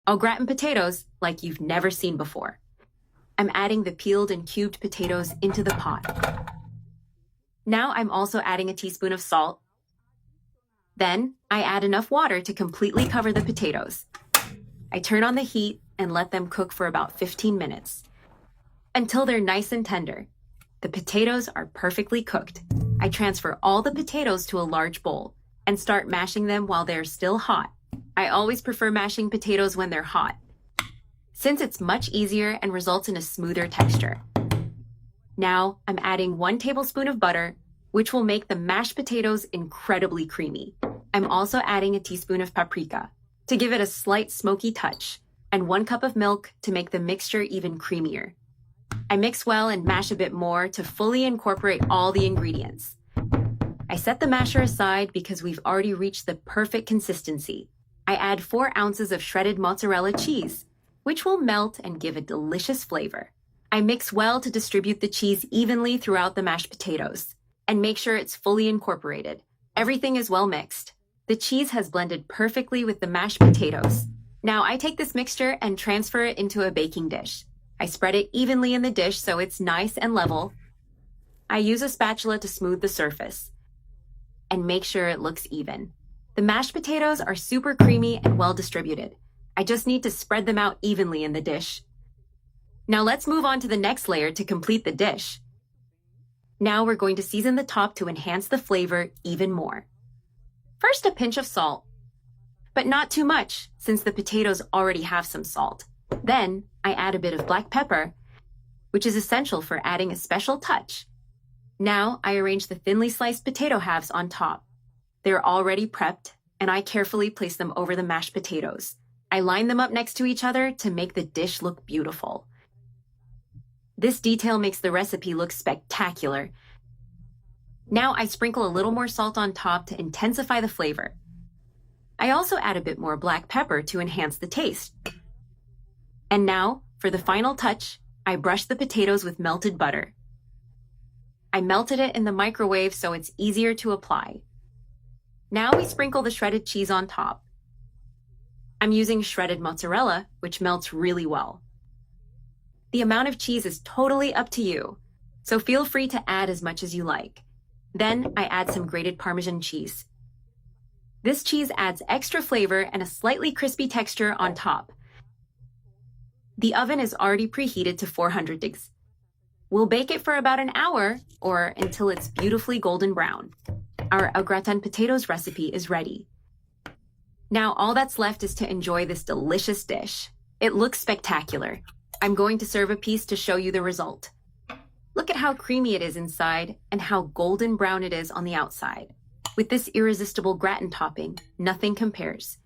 I'll gratin potatoes like you've never seen before. I'm adding the peeled and cubed potatoes into the pot. Now I'm also adding a teaspoon of salt. Then I add enough water to completely cover the potatoes. I turn on the heat and let them cook for about 15 minutes until they're nice and tender. The potatoes are perfectly cooked. I transfer all the potatoes to a large bowl and start mashing them while they're still hot. I always prefer mashing potatoes when they're hot, since it's much easier and results in a smoother texture. Now I'm adding 1 tablespoon of butter, which will make the mashed potatoes incredibly creamy. I'm also adding a teaspoon of paprika to give it a slight smoky touch, and 1 cup of milk to make the mixture even creamier. I mix well and mash a bit more to fully incorporate all the ingredients. I set the masher aside because we've already reached the perfect consistency. I add 4 ounces of shredded mozzarella cheese, which will melt and give a delicious flavor. I mix well to distribute the cheese evenly throughout the mashed potatoes and make sure it's fully incorporated. Everything is well mixed. The cheese has blended perfectly with the mashed potatoes. Now I take this mixture and transfer it into a baking dish. I spread it evenly in the dish so it's nice and level. I use a spatula to smooth the surface and make sure it looks even. The mashed potatoes are super creamy and well distributed. I just need to spread them out evenly in the dish. Now let's move on to the next layer to complete the dish. Now we're going to season the top to enhance the flavor even more. First, a pinch of salt, but not too much since the potatoes already have some salt. Then I add a bit of black pepper, which is essential for adding a special touch. Now I arrange the thinly sliced potato halves on top. They're already prepped, and I carefully place them over the mashed potatoes. I line them up next to each other to make the dish look beautiful. This detail makes the recipe look spectacular. Now I sprinkle a little more salt on top to intensify the flavor. I also add a bit more black pepper to enhance the taste. And now, for the final touch, I brush the potatoes with melted butter. I melted it in the microwave so it's easier to apply. Now we sprinkle the shredded cheese on top. I'm using shredded mozzarella, which melts really well. The amount of cheese is totally up to you, so feel free to add as much as you like. Then I add some grated Parmesan cheese. This cheese adds extra flavor and a slightly crispy texture on top. The oven is already preheated to 400 degrees. We'll bake it for about an hour or until it's beautifully golden brown. Our au gratin potatoes recipe is ready. Now all that's left is to enjoy this delicious dish. It looks spectacular. I'm going to serve a piece to show you the result. Look at how creamy it is inside and how golden brown it is on the outside. With this irresistible gratin topping, nothing compares.